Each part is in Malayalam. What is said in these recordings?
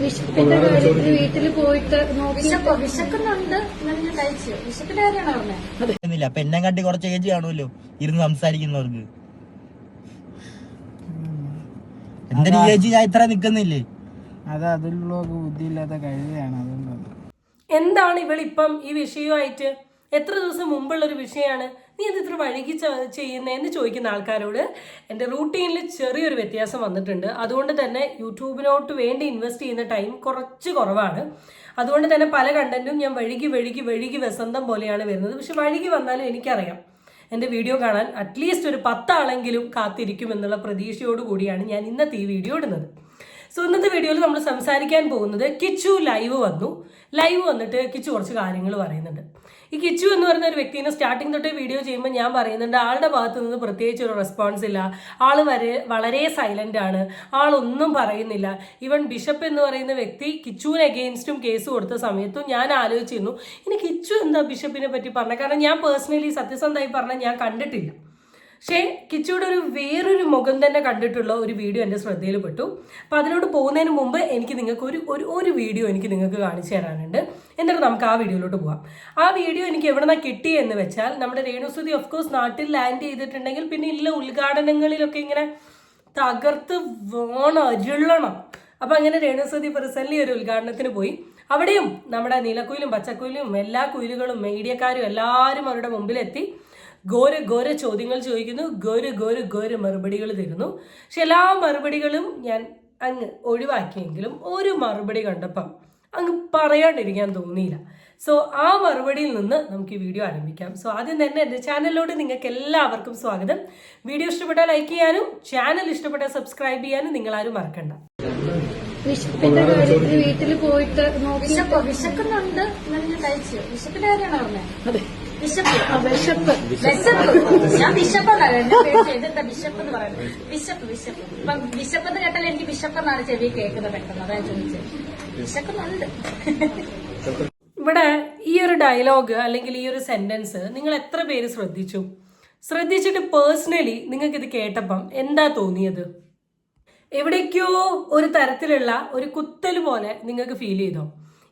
വിശപ്പിന്റെ കാര്യത്തിൽ വീട്ടിൽ പോയിട്ട് വിശക്കുന്നുണ്ട് കഴിച്ചു. വിശപ്പിന്റെ കാര്യമാണ് പറഞ്ഞത്. അപ്പൊ എന്നെ കാട്ടി കുറച്ച് ഏജ് കാണുമല്ലോ ഇരുന്ന് സംസാരിക്കുന്നവർക്ക്. എന്റെ ഏജ് ഞാൻ ഇത്ര നിക്കുന്നില്ലേ? അത് അതിലുള്ള ബുദ്ധിയില്ലാത്ത കഴിയാണ്. അതുകൊണ്ടാണ്. എന്താണ് ഇവളിപ്പം ഈ വിഷയമായിട്ട് എത്ര ദിവസം മുമ്പുള്ളൊരു വിഷയമാണ്, നീ അത് ഇത്ര വഴുകി ചെയ്യുന്നതെന്ന് ചോദിക്കുന്ന ആൾക്കാരോട് എൻ്റെ റൂട്ടീനിൽ ചെറിയൊരു വ്യത്യാസം വന്നിട്ടുണ്ട്. അതുകൊണ്ട് തന്നെ യൂട്യൂബിനോട്ട് വേണ്ടി ഇൻവെസ്റ്റ് ചെയ്യുന്ന ടൈം കുറച്ച് കുറവാണ്. അതുകൊണ്ട് തന്നെ പല കണ്ടന്റും ഞാൻ വഴുകി വസന്തം പോലെയാണ് വരുന്നത്. പക്ഷെ വഴുകി വന്നാലും എനിക്കറിയാം എൻ്റെ വീഡിയോ കാണാൻ അറ്റ്ലീസ്റ്റ് ഒരു 10 ആളെങ്കിലും കാത്തിരിക്കുമെന്നുള്ള പ്രതീക്ഷയോട് കൂടിയാണ് ഞാൻ ഇന്നത്തെ ഈ വീഡിയോ ഇടുന്നത്. സോ ഇന്നത്തെ വീഡിയോയിൽ നമ്മൾ സംസാരിക്കാൻ പോകുന്നത് കിച്ചു ലൈവ് വന്നിട്ട് കിച്ചു കുറച്ച് കാര്യങ്ങൾ പറയുന്നുണ്ട്. ഈ കിച്ചു എന്ന് പറയുന്ന ഒരു വ്യക്തിനെ സ്റ്റാർട്ടിങ് തൊട്ടേ വീഡിയോ ചെയ്യുമ്പോൾ ഞാൻ പറയുന്നുണ്ട്, ആളുടെ ഭാഗത്ത് നിന്ന് പ്രത്യേകിച്ച് ഒരു റെസ്പോൺസ് ഇല്ല, ആൾ വളരെ സൈലന്റ് ആണ്, ആളൊന്നും പറയുന്നില്ല. ഈവൻ ബിഷപ്പ് എന്ന് പറയുന്ന വ്യക്തി കിച്ചുവിന് അഗെയിൻസ്റ്റും കേസ് കൊടുത്ത സമയത്തും ഞാൻ ആലോചിച്ചിരുന്നു ഇനി കിച്ചു എന്താ ബിഷപ്പിനെ പറ്റി പറഞ്ഞത്. കാരണം ഞാൻ പേഴ്സണലി സത്യസന്ധമായി പറഞ്ഞാൽ ഞാൻ കണ്ടിട്ടില്ല. പക്ഷേ കിച്ചുയുടെ വേറൊരു മുഖം തന്നെ കണ്ടിട്ടുള്ള ഒരു വീഡിയോ എൻ്റെ ശ്രദ്ധയിൽപ്പെട്ടു. അപ്പോൾ അതിലോട്ട് പോകുന്നതിന് മുമ്പ് എനിക്ക് നിങ്ങൾക്ക് ഒരു വീഡിയോ എനിക്ക് നിങ്ങൾക്ക് കാണിച്ചു തരാനുണ്ട്. എന്നിട്ട് നമുക്ക് ആ വീഡിയോയിലോട്ട് പോകാം. ആ വീഡിയോ എനിക്ക് എവിടെ നിന്നാണ് കിട്ടിയെന്ന് വെച്ചാൽ, നമ്മുടെ രേണുസുതി ഓഫ് കോഴ്സ് നാട്ടിൽ ലാൻഡ് ചെയ്തിട്ടുണ്ടെങ്കിൽ പിന്നെ ഇല്ല ഉദ്ഘാടനങ്ങളിലൊക്കെ ഇങ്ങനെ തകർത്ത് അരുളണം. അപ്പം അങ്ങനെ രേണുസുതി പേഴ്സണലി ഒരു ഉദ്ഘാടനത്തിന് പോയി. അവിടെയും നമ്മുടെ നീലക്കുയിലും പച്ചക്കുയിലും എല്ലാ കുയിലുകളും മീഡിയക്കാരും എല്ലാവരും അവരുടെ മുമ്പിലെത്തി ഘോര ചോദ്യങ്ങൾ ചോദിക്കുന്നു, ഘോര മറുപടികൾ തരുന്നു. പക്ഷെ എല്ലാ മറുപടികളും ഞാൻ അങ്ങ് ഒഴിവാക്കിയെങ്കിലും ഒരു മറുപടി കണ്ടപ്പം അങ്ങ് പറയാണ്ടിരിക്കാൻ തോന്നിയില്ല. സോ ആ മറുപടിയിൽ നിന്ന് നമുക്ക് ഈ വീഡിയോ ആരംഭിക്കാം. സോ ആദ്യം തന്നെ എൻ്റെ ചാനലിലോട്ട് നിങ്ങൾക്ക് എല്ലാവർക്കും സ്വാഗതം. വീഡിയോ ഇഷ്ടപ്പെട്ടാൽ ലൈക്ക് ചെയ്യാനും ചാനൽ ഇഷ്ടപ്പെട്ടാൽ സബ്സ്ക്രൈബ് ചെയ്യാനും നിങ്ങളാരും മറക്കണ്ട. വിശപ്പിന്റെ കാര്യത്തിൽ വീട്ടിൽ പോയിട്ട് വിശക്കുന്നുണ്ട് കഴിച്ചു. വിശപ്പിന്റെ കാര്യമാണ് പറഞ്ഞത്. വിശപ്പ് ഞാൻ ബിഷപ്പെന്നാണ് ബിഷപ്പ് എന്ന് പറയുന്നത്. വിശപ്പ് എന്ന് കേട്ടാൽ എനിക്ക് ബിഷപ്പെന്നാണ് ചെവി കേൾക്കുന്നത് പെട്ടെന്ന്. അതാ ചോദിച്ചത്. വിശക്കുന്നുണ്ട്. ഇവിടെ ഈ ഒരു ഡയലോഗ് അല്ലെങ്കിൽ ഈ ഒരു സെന്റൻസ് നിങ്ങൾ എത്ര പേര് ശ്രദ്ധിച്ചിട്ട് പേഴ്സണലി നിങ്ങൾക്ക് ഇത് കേട്ടപ്പം എന്താ തോന്നിയത്? എവിടേക്കോ ഒരു തരത്തിലുള്ള ഒരു കുത്തൽ പോലെ നിങ്ങൾക്ക് ഫീൽ ചെയ്തോ?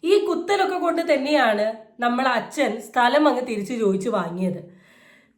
ഈ കുത്തലൊക്കെ കൊണ്ട് തന്നെയാണ് നമ്മളെ അച്ഛൻ സ്ഥലം അങ്ങ് തിരിച്ചു ചോദിച്ചു വാങ്ങിയത്.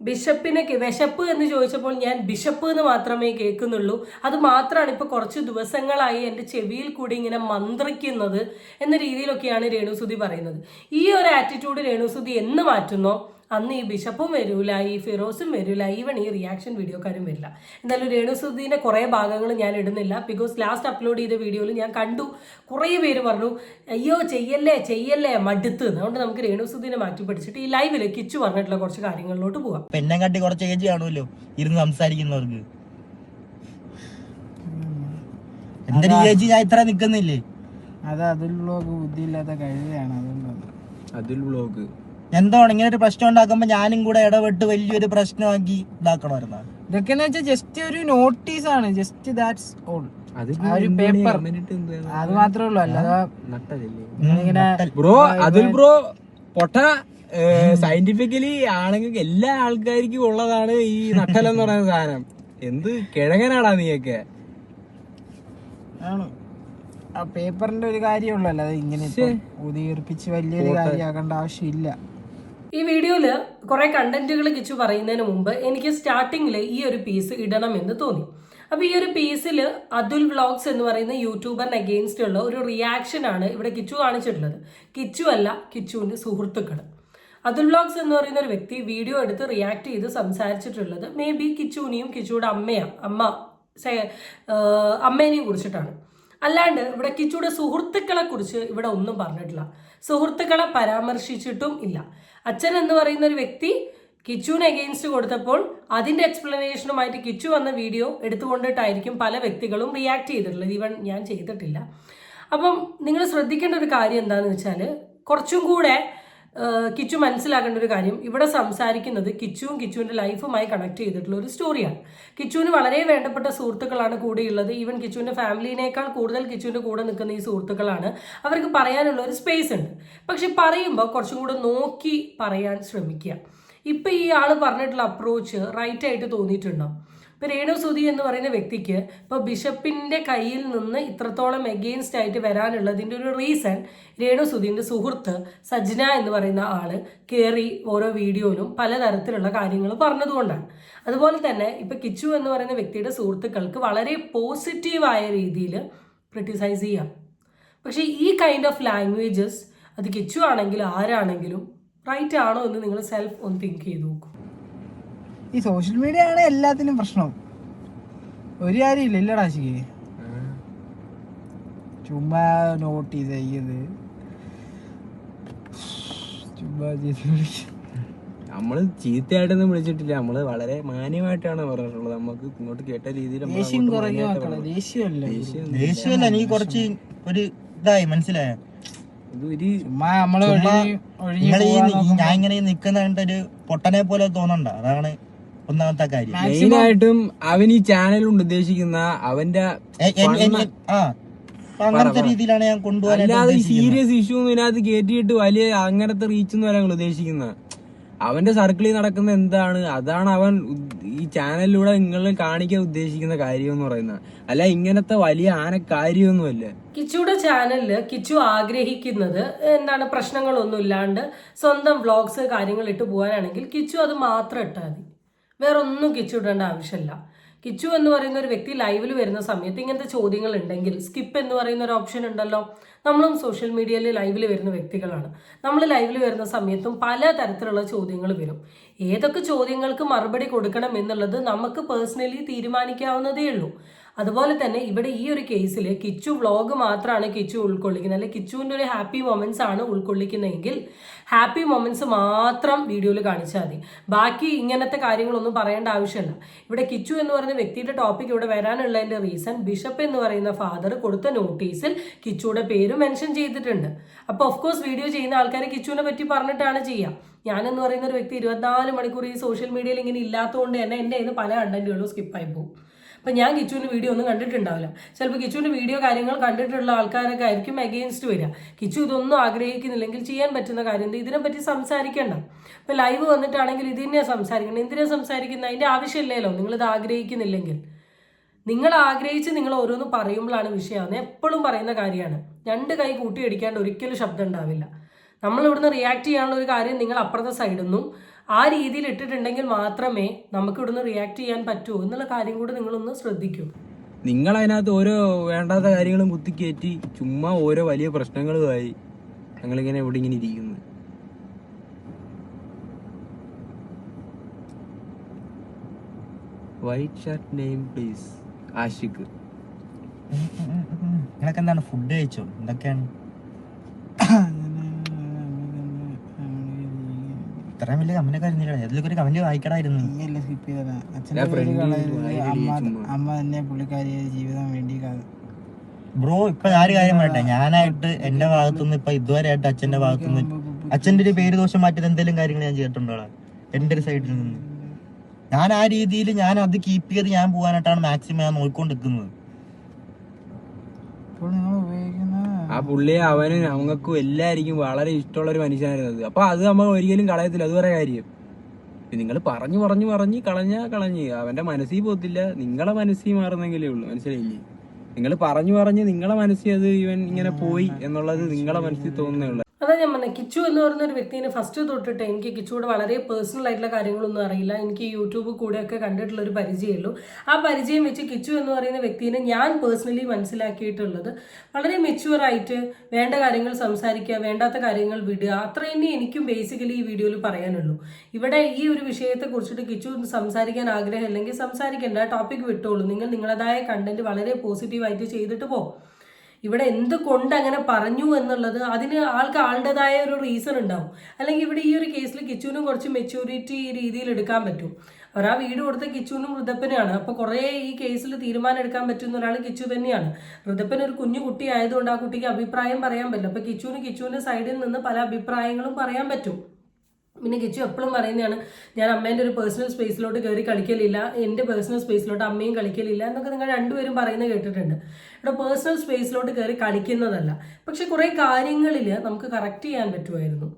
ബിഷപ്പിനെ വിശപ്പ് എന്ന് ചോദിച്ചപ്പോൾ ഞാൻ ബിഷപ്പ് എന്ന് മാത്രമേ കേൾക്കുന്നുള്ളൂ. അത് മാത്രമാണ് ഇപ്പോൾ കുറച്ച് ദിവസങ്ങളായി എൻ്റെ ചെവിയിൽ കൂടി ഇങ്ങനെ മന്ത്രിക്കുന്നത് എന്ന രീതിയിലൊക്കെയാണ് രേണുസുതി പറയുന്നത്. ഈ ഒരു ആറ്റിറ്റ്യൂഡ് രേണുസുതി എന്ന് മാറ്റുന്നോ അന്ന് ഈ ബിഷപ്പും വരില്ല, ഈ ഫിറോസും വരില്ല, ഈവൻ ഈ റിയാക്ഷൻ വീഡിയോക്കാരും വരില്ല. എന്തായാലും രേണുസുദീൻ്റെ കുറേ ഭാഗങ്ങൾ ഞാൻ ഇടുന്നില്ല. ബിക്കോസ് ലാസ്റ്റ് അപ്ലോഡ് ചെയ്ത വീഡിയോയിൽ ഞാൻ കണ്ടു കുറേ പേര് പറഞ്ഞു അയ്യോ ചെയ്യല്ലേ മടുത്ത്. അതുകൊണ്ട് നമുക്ക് രേണുസുദീനെ മാറ്റി പഠിച്ചിട്ട് ഈ ലൈവിൽ കിച്ചു പറഞ്ഞിട്ടുള്ള കുറച്ച് കാര്യങ്ങളിലോട്ട് പോവാം. എന്നെ കാട്ടി കുറച്ച് ഏജ് കാണുമല്ലോ ഇരുന്ന് സംസാരിക്കുന്നവർക്ക്. എന്റെ ഏജ് ഞാൻ ഇത്ര നിക്കുന്നില്ലേ? അത് അതിലുള്ള ബുദ്ധിയില്ലാത്ത കഴിയാണ്. അതുകൊണ്ടാണ്. അതിൽ ബ്ലോഗ് എന്താണ് ഇങ്ങനെ ഒരു പ്രശ്നം ഉണ്ടാക്കുമ്പോ ഞാനും കൂടെ ഇടപെട്ട് വലിയൊരു പ്രശ്നമാക്കി ഇതാക്കണമായിരുന്നു. ഇതൊക്കെ വെച്ചാൽ ജസ്റ്റ് ഒരു നോട്ടീസ് ആണ്. Just that's all. ഒരു പേപ്പർ അത് മാത്രമേ ഉള്ളൂ. അല്ലാതെ ബ്രോ അതിൽ ബ്രോ പൊട്ട സയന്റിഫിക്കലി ആണെങ്കിൽ എല്ലാ ആൾക്കാർക്കും ഉള്ളതാണ് ഈ നട്ടലെന്ന് പറയുന്ന സാധനം. എന്ത് കിഴങ്ങനാടാ നീയൊക്കെ? ആണ് ആ പേപ്പറിന്റെ ഒരു കാര്യമുള്ളൂ. അല്ലാതെ ഇങ്ങനെ ഉദീർപ്പിച്ച് വലിയൊരു കാര്യമാക്കേണ്ട ആവശ്യമില്ല. ഈ വീഡിയോയില് കുറെ കണ്ടന്റുകൾ കിച്ചു പറയുന്നതിന് മുമ്പ് എനിക്ക് സ്റ്റാർട്ടിങ്ങിൽ ഈ ഒരു പീസ് ഇടണം എന്ന് തോന്നി. അപ്പൊ ഈ ഒരു പീസിൽ അതുൽ വ്ളോഗ്സ് എന്ന് പറയുന്ന യൂട്യൂബറിന് അഗെയിൻസ്റ്റ് ഉള്ള ഒരു റിയാക്ഷൻ ആണ് ഇവിടെ കിച്ചു കാണിച്ചിട്ടുള്ളത്. കിച്ചു അല്ല, കിച്ചുവിന്റെ സുഹൃത്തുക്കൾ. അതുൽ വ്ളോഗ്സ് എന്ന് പറയുന്ന ഒരു വ്യക്തി വീഡിയോ എടുത്ത് റിയാക്ട് ചെയ്ത് സംസാരിച്ചിട്ടുള്ളത് മേ ബി കിച്ചുവിനെയും കിച്ചുയുടെ അമ്മേനെയും കുറിച്ചിട്ടാണ്. അല്ലാണ്ട് ഇവിടെ കിച്ചുയുടെ സുഹൃത്തുക്കളെ കുറിച്ച് ഇവിടെ ഒന്നും പറഞ്ഞിട്ടില്ല. സുഹൃത്തുക്കളെ പരാമർശിച്ചിട്ടും ഇല്ല. അച്ഛൻ എന്ന് പറയുന്ന ഒരു വ്യക്തി കിച്ചുവിന് അഗെയിൻസ്റ്റ് കൊടുത്തപ്പോൾ അതിന്റെ എക്സ്പ്ലനേഷനുമായിട്ട് കിച്ചു വന്ന വീഡിയോ എടുത്തുകൊണ്ടിട്ടായിരിക്കും പല വ്യക്തികളും റിയാക്ട് ചെയ്തിട്ടുള്ളത്. ഈവൻ ഞാൻ ചെയ്തിട്ടില്ല. അപ്പം നിങ്ങൾ ശ്രദ്ധിക്കേണ്ട ഒരു കാര്യം എന്താണെന്ന് വെച്ചാൽ, കുറച്ചും കൂടെ കിച്ചു മനസ്സിലാക്കേണ്ട ഒരു കാര്യം, ഇവിടെ സംസാരിക്കുന്നത് കിച്ചുവും കിച്ചുവിൻ്റെ ലൈഫുമായി കണക്ട് ചെയ്തിട്ടുള്ള ഒരു സ്റ്റോറിയാണ്. കിച്ചുവിന് വളരെ വേണ്ടപ്പെട്ട സുഹൃത്തുക്കളാണ് കൂടെയുള്ളത്. ഈവൻ കിച്ചുവിൻ്റെ ഫാമിലിനേക്കാൾ കൂടുതൽ കിച്ചുവിൻ്റെ കൂടെ നിൽക്കുന്ന ഈ സുഹൃത്തുക്കളാണ്. അവർക്ക് പറയാനുള്ള ഒരു സ്പേസ് ഉണ്ട്. പക്ഷെ പറയുമ്പോൾ കുറച്ചും കൂടെ നോക്കി പറയാൻ ശ്രമിക്കുക. ഇപ്പം ഈ ആൾ പറഞ്ഞിട്ടുള്ള അപ്രോച്ച് റൈറ്റ് ആയിട്ട് തോന്നിയിട്ടുണ്ടോ? ഇപ്പൊ രേണു സുധി എന്ന് പറയുന്ന വ്യക്തിക്ക് ഇപ്പൊ ബിഷപ്പിന്റെ കയ്യിൽ നിന്ന് ഇത്രത്തോളം എഗെയിൻസ്റ്റ് ആയിട്ട് വരാനുള്ളതിന്റെ ഒരു റീസൺ രേണു സുധീന്റെ സുഹൃത്ത് സജ്ന എന്ന് പറയുന്ന ആള് കയറി ഓരോ വീഡിയോയിലും പലതരത്തിലുള്ള കാര്യങ്ങൾ പറഞ്ഞതുകൊണ്ടാണ്. അതുപോലെ തന്നെ ഇപ്പൊ കിച്ചു എന്ന് പറയുന്ന വ്യക്തിയുടെ സുഹൃത്തുക്കൾക്ക് വളരെ പോസിറ്റീവായ രീതിയിൽ ക്രിട്ടിസൈസ് ചെയ്യാം. പക്ഷേ ഈ കൈൻഡ് ഓഫ് ലാംഗ്വേജസ് അത് കിച്ചു ആണെങ്കിലും ആരാണെങ്കിലും റൈറ്റ് ആണോ എന്ന് നിങ്ങൾ സെൽഫ് ഒന്ന് തിങ്ക് ചെയ്ത് നോക്കും. ഈ സോഷ്യൽ മീഡിയ ആണ് എല്ലാത്തിനും പ്രശ്നം. ഒരു കാര്യമില്ല ഇല്ലടാ ശിഖേ, ചുമ്മാ നോട്ടീസ് ചെയ്യത് ചുമ്മാ നമ്മള് ചീത്തയായിട്ടൊന്നും വിളിച്ചിട്ടില്ല, നമ്മള് വളരെ മാന്യമായിട്ടാണ് പറഞ്ഞിട്ടുള്ളത്. നമുക്ക് ഇങ്ങോട്ട് കേട്ട രീതിയിൽ ദേഷ്യം കുറഞ്ഞു നോക്കണം. ദേഷ്യമല്ല ദേഷ്യമല്ല, നീ കുറച്ച് ഒരു ഇതായി മനസ്സിലായ. ചുമ്മാ നമ്മള് നിങ്ങൾ ഞാൻ ഇങ്ങനെ നിക്കുന്ന ഒരു പൊട്ടനെ പോലെ തോന്നണ്ട, അതാണ് ഒന്നാമത്തെ കാര്യം. മെയിനായിട്ടും അവൻ ഈ ചാനലുകൊണ്ട് ഉദ്ദേശിക്കുന്ന അവന്റെ അങ്ങനത്തെ രീതിയിലാണ് ഞാൻ കൊണ്ടുപോകാൻ. അല്ലാതെ ഈ സീരിയസ് ഇഷ്യൂ ഒന്നും ഇതിനകത്ത് കയറ്റിയിട്ട് വലിയ അങ്ങനത്തെ റീച്ച് ഒന്നും ഞങ്ങൾ ഉദ്ദേശിക്കുന്നത്. അവന്റെ സർക്കിളിൽ നടക്കുന്ന എന്താണ് അതാണ് അവൻ ഈ ചാനലിലൂടെ നിങ്ങൾ കാണിക്കാൻ ഉദ്ദേശിക്കുന്ന കാര്യം എന്ന് പറയുന്നത്. അല്ല ഇങ്ങനത്തെ വലിയ കാര്യമൊന്നുമല്ല. കിച്ചുയുടെ ചാനലില് കിച്ചു ആഗ്രഹിക്കുന്നത് എന്താണ്, പ്രശ്നങ്ങളൊന്നും ഇല്ലാണ്ട് സ്വന്തം വ്ളോഗ്സ് കാര്യങ്ങൾ ഇട്ട് പോകാനാണെങ്കിൽ കിച്ചു അത് മാത്രം ഇട്ടാൽ മതി, വേറെ ഒന്നും കിച്ചു ഇടേണ്ട ആവശ്യമില്ല. കിച്ചു എന്ന് പറയുന്ന ഒരു വ്യക്തി ലൈവിൽ വരുന്ന സമയത്ത് ഇങ്ങനത്തെ ചോദ്യങ്ങൾ ഉണ്ടെങ്കിൽ സ്കിപ്പ് എന്ന് പറയുന്ന ഒരു ഓപ്ഷൻ ഉണ്ടല്ലോ. നമ്മളും സോഷ്യൽ മീഡിയയിൽ ലൈവിൽ വരുന്ന വ്യക്തികളാണ്. നമ്മൾ ലൈവിൽ വരുന്ന സമയത്തും പല തരത്തിലുള്ള ചോദ്യങ്ങൾ വരും. ഏതൊക്കെ ചോദ്യങ്ങൾക്ക് മറുപടി കൊടുക്കണം എന്നുള്ളത് നമുക്ക് പേഴ്സണലി തീരുമാനിക്കാവുന്നതേ ഉള്ളൂ. അതുപോലെ തന്നെ ഇവിടെ ഈ ഒരു കേസിൽ കിച്ചു വ്ളോഗ് മാത്രമാണ് കിച്ചു ഉൾക്കൊള്ളിക്കുന്നത്, അല്ലെങ്കിൽ കിച്ചുവിൻ്റെ ഒരു ഹാപ്പി മൊമെന്റ്സ് ആണ് ഉൾക്കൊള്ളിക്കുന്നതെങ്കിൽ ഹാപ്പി മൊമെന്റ്സ് മാത്രം വീഡിയോയിൽ കാണിച്ചാൽ മതി. ബാക്കി ഇങ്ങനത്തെ കാര്യങ്ങളൊന്നും പറയേണ്ട ആവശ്യമില്ല. ഇവിടെ കിച്ചു എന്ന് പറയുന്ന വ്യക്തിയുടെ ടോപ്പിക് ഇവിടെ വരാനുള്ളതിൻ്റെ റീസൺ ബിഷപ്പ് എന്ന് പറയുന്ന ഫാദർ കൊടുത്ത നോട്ടീസിൽ കിച്ചുയുടെ പേര് മെൻഷൻ ചെയ്തിട്ടുണ്ട്. അപ്പോൾ ഓഫ്കോഴ്സ് വീഡിയോ ചെയ്യുന്ന ആൾക്കാർ കിച്ചുവിനെ പറ്റി പറഞ്ഞിട്ടാണ് ചെയ്യുക. ഞാനെന്ന് പറയുന്ന ഒരു വ്യക്തി 24 മണിക്കൂർ ഈ സോഷ്യൽ മീഡിയയിൽ ഇങ്ങനെ ഇല്ലാത്തതുകൊണ്ട് തന്നെ എൻ്റെ കയ്യിൽ നിന്ന് പല കണ്ടന്റുകളും സ്കിപ്പായി പോകും. അപ്പം ഞാൻ കിച്ചുവിൻ്റെ വീഡിയോ ഒന്നും കണ്ടിട്ടുണ്ടാവില്ല. ചിലപ്പോൾ കിച്ചുവിൻ്റെ വീഡിയോ കാര്യങ്ങൾ കണ്ടിട്ടുള്ള ആൾക്കാരൊക്കെ ആയിരിക്കും അഗെയിൻസ്റ്റ് വരിക. കിച്ചു ഇതൊന്നും ആഗ്രഹിക്കുന്നില്ലെങ്കിൽ ചെയ്യാൻ പറ്റുന്ന കാര്യം ഇതിനെപ്പറ്റി സംസാരിക്കേണ്ട. ഇപ്പം ലൈവ് വന്നിട്ടാണെങ്കിൽ ഇത് തന്നെയാണ് സംസാരിക്കണം. എന്തിനാണ് സംസാരിക്കുന്നത്? അതിൻ്റെ ആവശ്യമില്ലല്ലോ. നിങ്ങളിത് ആഗ്രഹിക്കുന്നില്ലെങ്കിൽ. നിങ്ങൾ ആഗ്രഹിച്ച് നിങ്ങൾ ഓരോന്ന് പറയുമ്പോഴാണ് വിഷയമാകുന്നത്. എപ്പോഴും പറയുന്ന കാര്യമാണ്, 2 കൈ കൂട്ടിയടിക്കാണ്ട് ഒരിക്കലും ശബ്ദം ഉണ്ടാവില്ല. നമ്മളിവിടുന്ന് റിയാക്ട് ചെയ്യാനുള്ള ഒരു കാര്യം നിങ്ങൾ അപ്പുറത്തെ സൈഡിൽ നിന്നും ആ രീതിയിൽ ഇട്ടിട്ടുണ്ടെങ്കിൽ മാത്രമേ നമുക്ക് ഇവിടുന്ന് റിയാക്ട് ചെയ്യാൻ പറ്റൂ എന്നുള്ള കാര്യം കൂടി നിങ്ങളൊന്ന് ശ്രദ്ധിക്കൂ. നിങ്ങൾ അതിനകത്ത് ഓരോ വേണ്ടാത്ത കാര്യങ്ങളും കുത്തിക്കയറ്റി ചുമ്മാ ഓരോ വലിയ പ്രശ്നങ്ങളുമായി ഞങ്ങളിങ്ങനെ ഇവിടെ ഇങ്ങനെ ഇരിക്കുന്നു. White shirt name please Ashiq. നിങ്ങളൊക്കെ എന്താണ് ഫുഡ് കഴിച്ചോ? എന്തൊക്കെയാണ് ഇത്രയും വലിയ കമന്റ് കാര്യമില്ല. അതിലൊക്കെ ഒരു കമന്റ് വായിക്കണമായിരുന്നു. അമ്മ തന്നെ പുള്ളിക്കാരിയെ ജീവിതം വേണ്ടി ബ്രോ. ഇപ്പൊ ഞാൻ കാര്യം പറയട്ടെ, ഞാനായിട്ട് എന്റെ ഭാഗത്തുനിന്ന് ഇപ്പൊ ഇതുവരെ ആയിട്ട് അച്ഛന്റെ ഭാഗത്തുനിന്ന് അച്ഛന്റെ ഒരു പേര് ദോഷം മാറ്റിയത് എന്തെങ്കിലും കാര്യങ്ങൾ ഞാൻ ചെയ്തിട്ടുണ്ടോ എന്റെ ഒരു സൈഡിൽ നിന്ന്? ഞാൻ ആ രീതിയിൽ ഞാൻ അത് കീപ്പ് ചെയ്ത് ഞാൻ പോകാനായിട്ടാണ് മാക്സിമം ഞാൻ നോക്കിക്കൊണ്ടിരിക്കുന്നത്. ആ പുള്ളിയെ അവനും ഞങ്ങൾക്കും എല്ലാവർക്കും വളരെ ഇഷ്ടമുള്ള ഒരു മനുഷ്യനായിരുന്നത്. അപ്പൊ അത് നമ്മൾ ഒരിക്കലും കളയത്തില്ല. അത് വേറെ കാര്യം. നിങ്ങൾ പറഞ്ഞു പറഞ്ഞു പറഞ്ഞ് കളഞ്ഞ് അവന്റെ മനസ്സിൽ പോകത്തില്ല. നിങ്ങളെ മനസ്സിൽ മാറുന്നെങ്കിലേ ഉള്ളൂ. മനസ്സിലായില്ലേ? നിങ്ങൾ പറഞ്ഞു പറഞ്ഞ് നിങ്ങളെ മനസ്സിൽ അത് ഇവൻ ഇങ്ങനെ പോയി എന്നുള്ളത് നിങ്ങളെ മനസ്സിൽ തോന്നുന്നേ ഉള്ളൂ. അതാ ഞാൻ പറഞ്ഞത്, കിച്ചു എന്ന് പറയുന്ന ഒരു വ്യക്തിനെ ഫസ്റ്റ് തൊട്ടിട്ട് എനിക്ക് കിച്ചുവിടെ വളരെ പേഴ്സണൽ ആയിട്ടുള്ള കാര്യങ്ങളൊന്നും അറിയില്ല. എനിക്ക് യൂട്യൂബ് കൂടെയൊക്കെ കണ്ടിട്ടുള്ള ഒരു പരിചയമുള്ളൂ. ആ പരിചയം വെച്ച് കിച്ചു എന്ന് പറയുന്ന വ്യക്തിനെ ഞാൻ പേഴ്സണലി മനസ്സിലാക്കിയിട്ടുള്ളത് വളരെ മെച്യൂറായിട്ട് വേണ്ട കാര്യങ്ങൾ സംസാരിക്കുക, വേണ്ടാത്ത കാര്യങ്ങൾ വിടുക, അത്ര തന്നെ എനിക്കും ബേസിക്കലി ഈ വീഡിയോയിൽ പറയാനുള്ളൂ. ഇവിടെ ഈ ഒരു വിഷയത്തെ കുറിച്ചിട്ട് കിച്ചു സംസാരിക്കാൻ ആഗ്രഹം അല്ലെങ്കിൽ സംസാരിക്കേണ്ട, ടോപ്പിക് വിട്ടോളൂ. നിങ്ങൾ നിങ്ങളുടേതായ കണ്ടന്റ് വളരെ പോസിറ്റീവായിട്ട് ചെയ്തിട്ട് പോകും. ഇവിടെ എന്തുകൊണ്ട് അങ്ങനെ പറഞ്ഞു എന്നുള്ളത് അതിന് ആളുടേതായ ഒരു റീസൺ ഉണ്ടാവും. അല്ലെങ്കിൽ ഇവിടെ ഈ ഒരു കേസിൽ കിച്ചുവിനും കുറച്ച് മെച്യൂരിറ്റി രീതിയിൽ എടുക്കാൻ പറ്റും. അവർ ആ വീട് കൊടുത്ത കിച്ചുവിനും ഋതപ്പനാണ്. അപ്പോൾ കുറേ ഈ കേസിൽ തീരുമാനം എടുക്കാൻ പറ്റുന്ന ഒരാൾ കിച്ചു തന്നെയാണ്. ഋതപ്പൻ ഒരു കുഞ്ഞു കുട്ടി ആയതുകൊണ്ട് ആ കുട്ടിക്ക് അഭിപ്രായം പറയാൻ പറ്റില്ല. അപ്പോൾ കിച്ചുവിന്റെ സൈഡിൽ നിന്ന് പല അഭിപ്രായങ്ങളും പറയാൻ പറ്റും. പിന്നെ കിച്ചു എപ്പോഴും പറയുന്നതാണ്, ഞാൻ അമ്മേൻ്റെ ഒരു പേഴ്സണൽ സ്പേസിലോട്ട് കയറി കളിക്കലില്ല, എൻ്റെ പേഴ്സണൽ സ്പേസിലോട്ട് അമ്മയും കളിക്കലില്ല എന്നൊക്കെ നിങ്ങൾ രണ്ടുപേരും പറയുന്നത് കേട്ടിട്ടുണ്ട്. ഇവിടെ പേഴ്സണൽ സ്പേസിലോട്ട് കയറി കളിക്കുന്നതല്ല. പക്ഷെ കുറേ കാര്യങ്ങളിൽ നമുക്ക് കറക്റ്റ് ചെയ്യാൻ പറ്റുമായിരുന്നു.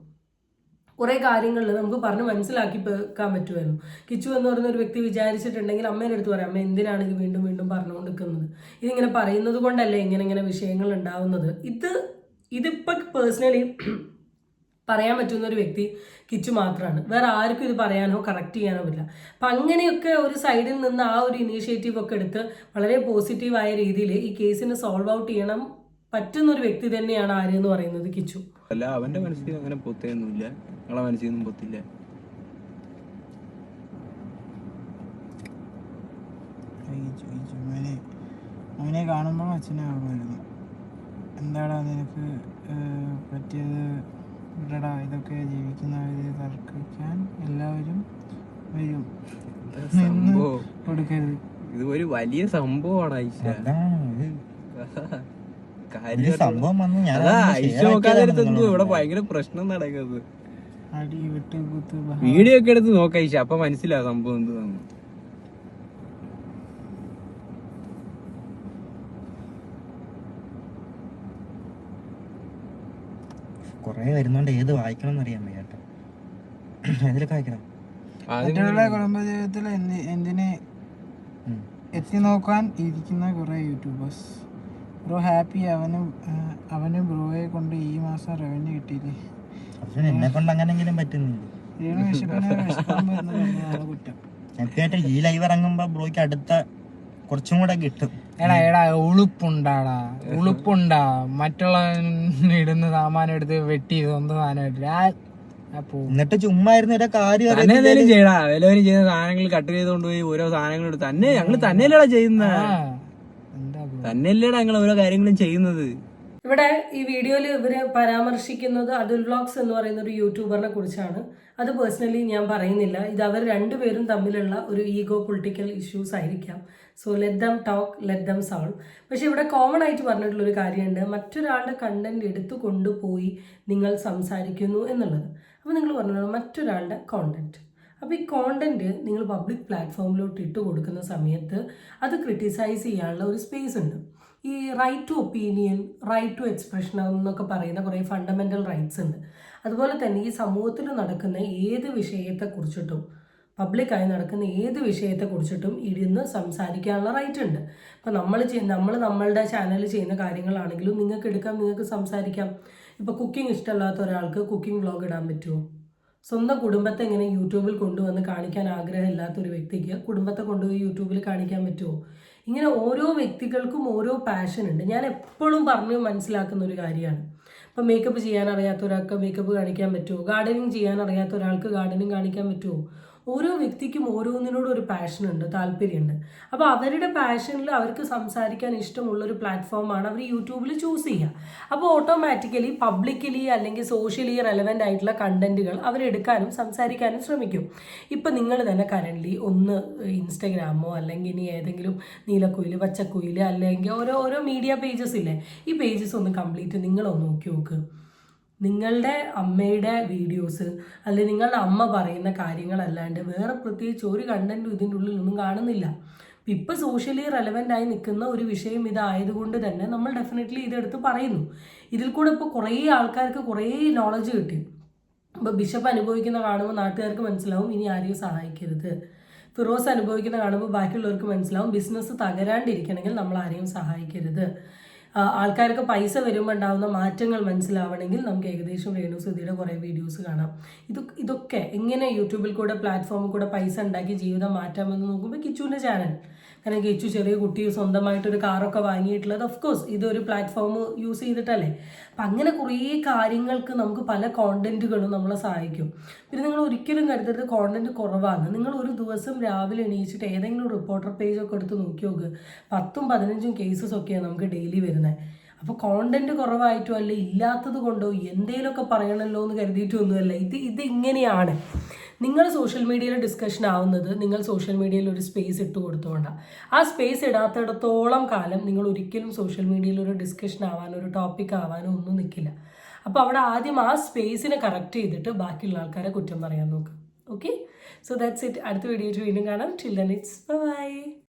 കുറേ കാര്യങ്ങളിൽ നമുക്ക് പറഞ്ഞ് മനസ്സിലാക്കി വെക്കാൻ പറ്റുമായിരുന്നു. കിച്ചു എന്ന് പറയുന്ന ഒരു വ്യക്തി വിചാരിച്ചിട്ടുണ്ടെങ്കിൽ അമ്മേൻ്റെ അടുത്ത് പറയാം, അമ്മ എന്തിനാണ് ഇത് വീണ്ടും വീണ്ടും പറഞ്ഞുകൊണ്ടിരിക്കുന്നത്, ഇതിങ്ങനെ പറയുന്നത് കൊണ്ടല്ലേ ഇങ്ങനെ വിഷയങ്ങൾ ഉണ്ടാവുന്നത്. ഇതിപ്പോൾ പേഴ്സണലി പറയാൻ പറ്റുന്ന ഒരു വ്യക്തി കിച്ചു മാത്രമാണ്. വേറെ ആർക്കും ഇത് പറയാനോ കറക്റ്റ് ചെയ്യാനോ പറ്റില്ല. അപ്പം അങ്ങനെയൊക്കെ ഒരു സൈഡിൽ നിന്ന് ആ ഒരു ഇനീഷ്യേറ്റീവ് ഒക്കെ എടുത്ത് വളരെ പോസിറ്റീവായ രീതിയിൽ ഈ കേസിനെ സോൾവ് ഔട്ട് ചെയ്യണം പറ്റുന്ന ഒരു വ്യക്തി തന്നെയാണ് ആര് എന്ന് പറയുന്നത് കിച്ചു. അല്ല, അവന്റെ മനസ്സിൽ അങ്ങനെ പൊത്തൊന്നുമില്ല, നിങ്ങളെ മനസ്സിലൊന്നും പൊത്തില്ല. അവനെ കാണുമ്പോൾ അച്ഛനെ ആകുമായിരുന്നു, എന്താടാ നിനക്ക് പറ്റിയത്, ഇല്ലടാ ഇതൊക്കെ ജീവിക്കുന്നവര് തർക്കിക്കാൻ എല്ലാവരും വരും, കൊടുക്കരുത്. ഇത് ഒരു വലിയ സംഭവമാണ് ഐഷ. ഇവിടെ ഭയങ്കര പ്രശ്നം നടക്കുന്നത്. അടി വിട്ട് കുത്ത് വീഡിയോ ഒക്കെ എടുത്ത് നോക്കാം ഐഷ, അപ്പൊ മനസ്സിലാവും സംഭവം എന്താണ്. കൊറേ വരുന്നോണ്ട് ഏത് വായിക്കണം എന്നറിയാൻ വയ്യാട്ടോ. ഏതിലൊക്കെ വായിക്കണം? മറ്റുള്ള കുടുംബ ജീവിതത്തിൽ എന്തിനെ എത്തി നോക്കാൻ ഇരിക്കുന്ന കുറെ യൂട്യൂബേഴ്സ്. ബ്രോ ഹാപ്പി, അവന് ബ്രോയെ കൊണ്ട് ഈ മാസം റവന്യൂ കിട്ടിയില്ലേ? പക്ഷെ എന്നെ കൊണ്ട് അങ്ങനെങ്കിലും പറ്റുന്നില്ല. കുറ്റം ഈ ലൈവ് ഇറങ്ങുമ്പോ ബ്രോയ്ക്ക് അടുത്ത കുറച്ചും കൂടെ കിട്ടും. എടാ ഉളുപ്പുണ്ടാടാ, ഉളുപ്പുണ്ടാ. മറ്റുള്ള ഇടുന്ന സാമാനം എടുത്ത് വെട്ടി സ്വന്തം സാധനം ഇട്ടില്ല. എന്നിട്ട് ചുമ്മാ ഇരുന്ന ഒരു കാര്യം തന്നെ എന്തെങ്കിലും ചെയ്യടാ. എല്ലാവരും ചെയ്യുന്ന സാധനങ്ങൾ കട്ട് ചെയ്തുകൊണ്ട് പോയി ഓരോ സാധനങ്ങൾ എടുത്ത് തന്നെ ഞങ്ങള് തന്നെയല്ലേടാ ചെയ്യുന്നത്, തന്നെയല്ലേടാ ഞങ്ങൾ ഓരോ കാര്യങ്ങളും ചെയ്യുന്നത്. ഇവിടെ ഈ വീഡിയോയിൽ ഇവർ പരാമർശിക്കുന്നത് അതുൽ വ്ളോഗ്സ് എന്ന് പറയുന്ന ഒരു യൂട്യൂബറിനെ കുറിച്ചാണ്. അത് പേഴ്സണലി ഞാൻ പറയുന്നില്ല. ഇത് അവർ രണ്ടുപേരും തമ്മിലുള്ള ഒരു ഈഗോ പൊളിറ്റിക്കൽ ഇഷ്യൂസ് ആയിരിക്കാം. So let them talk, let them solve. പക്ഷെ ഇവിടെ കോമൺ ആയിട്ട് പറഞ്ഞിട്ടുള്ളൊരു കാര്യമുണ്ട്, മറ്റൊരാളുടെ കണ്ടന്റ് എടുത്തു കൊണ്ടുപോയി നിങ്ങൾ സംസാരിക്കുന്നു എന്നുള്ളത്. അപ്പോൾ നിങ്ങൾ പറഞ്ഞത് മറ്റൊരാളുടെ കോണ്ടന്റ്. അപ്പോൾ ഈ കോണ്ടന്റ് നിങ്ങൾ പബ്ലിക് പ്ലാറ്റ്ഫോമിലോട്ട് ഇട്ട് കൊടുക്കുന്ന സമയത്ത് അത് ക്രിട്ടിസൈസ് ചെയ്യാനുള്ള ഒരു സ്പേസ് ഉണ്ട്. ഈ right to opinion, right to expression എന്നൊക്കെ പറയുന്ന കുറേ ഫണ്ടമെൻ്റൽ റൈറ്റ്സ് ഉണ്ട്. അതുപോലെ തന്നെ ഈ സമൂഹത്തിൽ നടക്കുന്ന ഏത് വിഷയത്തെക്കുറിച്ചിട്ടും, പബ്ലിക്കായി നടക്കുന്ന ഏത് വിഷയത്തെക്കുറിച്ചിട്ടും ഇരുന്ന് സംസാരിക്കാനുള്ള റൈറ്റ് ഉണ്ട്. ഇപ്പോൾ നമ്മൾ നമ്മളുടെ ചാനലിൽ ചെയ്യുന്ന കാര്യങ്ങളാണെങ്കിലും നിങ്ങൾക്ക് എടുക്കാം, നിങ്ങൾക്ക് സംസാരിക്കാം. ഇപ്പോൾ കുക്കിംഗ് ഇഷ്ടമല്ലാത്ത ഒരാൾക്ക് കുക്കിംഗ് വ്ളോഗ് ഇടാൻ പറ്റുമോ? സ്വന്തം കുടുംബത്തെ എങ്ങനെ യൂട്യൂബിൽ കൊണ്ടുവന്ന് കാണിക്കാൻ ആഗ്രഹമില്ലാത്തൊരു വ്യക്തിക്ക് കുടുംബത്തെ കൊണ്ടുപോയി യൂട്യൂബിൽ കാണിക്കാൻ പറ്റുമോ? ഇങ്ങനെ ഓരോ വ്യക്തികൾക്കും ഓരോ പാഷൻ ഉണ്ട്. ഞാൻ എപ്പോഴും പറഞ്ഞ് മനസ്സിലാക്കുന്ന ഒരു കാര്യമാണ്. ഇപ്പം മേക്കപ്പ് ചെയ്യാൻ അറിയാത്ത ഒരാൾക്ക് മേക്കപ്പ് കാണിക്കാൻ പറ്റുമോ? ഗാർഡനിങ് ചെയ്യാൻ അറിയാത്ത ഒരാൾക്ക് ഗാർഡനിങ് കാണിക്കാൻ പറ്റുമോ? ഓരോ വ്യക്തിക്കും ഓരോന്നിനോടും ഒരു പാഷനുണ്ട്, താല്പര്യമുണ്ട്. അപ്പോൾ അവരുടെ പാഷനിൽ അവർക്ക് സംസാരിക്കാൻ ഇഷ്ടമുള്ളൊരു പ്ലാറ്റ്ഫോമാണ് അവർ യൂട്യൂബിൽ ചൂസ് ചെയ്യുക. അപ്പോൾ ഓട്ടോമാറ്റിക്കലി പബ്ലിക്കലി അല്ലെങ്കിൽ സോഷ്യലി റെലവൻ്റ് ആയിട്ടുള്ള കണ്ടന്റുകൾ അവരെടുക്കാനും സംസാരിക്കാനും ശ്രമിക്കും. ഇപ്പം നിങ്ങൾ തന്നെ കറൻ്റ്ലി ഒന്ന് ഇൻസ്റ്റഗ്രാമോ അല്ലെങ്കിൽ ഇനി ഏതെങ്കിലും നീലക്കുയിൽ, പച്ചക്കുയിൽ അല്ലെങ്കിൽ ഓരോ മീഡിയ പേജസ് ഇല്ലേ, ഈ പേജസ് ഒന്ന് കംപ്ലീറ്റ് നിങ്ങളൊന്ന് നോക്കി നോക്ക്. നിങ്ങളുടെ അമ്മയുടെ വീഡിയോസ് അല്ലെങ്കിൽ നിങ്ങളുടെ അമ്മ പറയുന്ന കാര്യങ്ങളല്ലാണ്ട് വേറെ പ്രത്യേകിച്ച് ഒരു കണ്ടന്റും ഇതിൻ്റെ ഉള്ളിലൊന്നും കാണുന്നില്ല. ഇപ്പോൾ സോഷ്യലി റെലവൻ്റ് ആയി നിൽക്കുന്ന ഒരു വിഷയം ഇതായതുകൊണ്ട് തന്നെ നമ്മൾ ഡെഫിനറ്റ്ലി ഇതെടുത്ത് പറയുന്നു. ഇതിൽ കൂടെ ഇപ്പോൾ കുറേ ആൾക്കാർക്ക് കുറേ നോളജ് കിട്ടി. ഇപ്പോൾ ബിഷപ്പ് അനുഭവിക്കുന്ന കാണുമ്പോൾ നാട്ടുകാർക്ക് മനസ്സിലാവും ഇനി ആരെയും സഹായിക്കരുത്. ഫിറോസ് അനുഭവിക്കുന്ന കാണുമ്പോൾ ബാക്കിയുള്ളവർക്ക് മനസ്സിലാവും ബിസിനസ് തകരാണ്ടിരിക്കണമെങ്കിൽ നമ്മൾ ആരെയും സഹായിക്കരുത്. ആൾക്കാർക്ക് പൈസ വരുമ്പോൾ ഉണ്ടാകുന്ന മാറ്റങ്ങൾ മനസ്സിലാവണമെങ്കിൽ നമുക്ക് ഏകദേശം രേണുസുധിയുടെ കുറേ വീഡിയോസ് കാണാം. ഇതൊക്കെ എങ്ങനെ യൂട്യൂബിൽ കൂടെ പ്ലാറ്റ്ഫോമിൽ കൂടെ പൈസ ഉണ്ടാക്കി ജീവിതം മാറ്റാമെന്ന് നോക്കുമ്പോൾ കിച്ചുവിൻ്റെ ചാനൽ. കാരണം കിച്ചു ചെറിയ കുട്ടി സ്വന്തമായിട്ടൊരു കാറൊക്കെ വാങ്ങിയിട്ടുള്ളത് ഓഫ്കോഴ്സ് ഇതൊരു പ്ലാറ്റ്ഫോം യൂസ് ചെയ്തിട്ടല്ലേ. അപ്പം അങ്ങനെ കുറേ കാര്യങ്ങൾക്ക് നമുക്ക് പല കോണ്ടന്റുകളും നമ്മളെ സഹായിക്കും. പിന്നെ നിങ്ങൾ ഒരിക്കലും കരുതരുത് കോണ്ടന്റ് കുറവാണ്. നിങ്ങൾ ഒരു ദിവസം രാവിലെ എണീച്ചിട്ട് ഏതെങ്കിലും റിപ്പോർട്ടർ പേജൊക്കെ എടുത്ത് നോക്കി നോക്ക്, 10-15 കേസസ് ഒക്കെയാണ് നമുക്ക് ഡെയിലി വരുന്നത്. അപ്പോൾ കോണ്ടന്റ് കുറവായിട്ടും അല്ല ഇല്ലാത്തത് കൊണ്ടോ എന്തെങ്കിലുമൊക്കെ പറയണമല്ലോ എന്ന് കരുതിയിട്ടൊന്നുമല്ല. ഇത് ഇങ്ങനെയാണ്. നിങ്ങൾ സോഷ്യൽ മീഡിയയിൽ ഡിസ്കഷൻ ആവുന്നത് നിങ്ങൾ സോഷ്യൽ മീഡിയയിൽ ഒരു സ്പേസ് ഇട്ട് കൊടുത്തുകൊണ്ടാണ്. ആ സ്പേസ് ഇടാത്തിടത്തോളം കാലം നിങ്ങൾ ഒരിക്കലും സോഷ്യൽ മീഡിയയിൽ ഒരു ഡിസ്കഷൻ ആവാനോ ഒരു ടോപ്പിക് ആവാനോ ഒന്നും നിൽക്കില്ല. അപ്പോൾ അവിടെ ആദ്യം ആ സ്പേസിനെ കറക്റ്റ് ചെയ്തിട്ട് ബാക്കിയുള്ള ആൾക്കാരെ കുറ്റം പറയാൻ നോക്കുക. Okay, so that's it. അടുത്ത വീഡിയോയിൽ വീണ്ടും കാണാം. Till then it's by.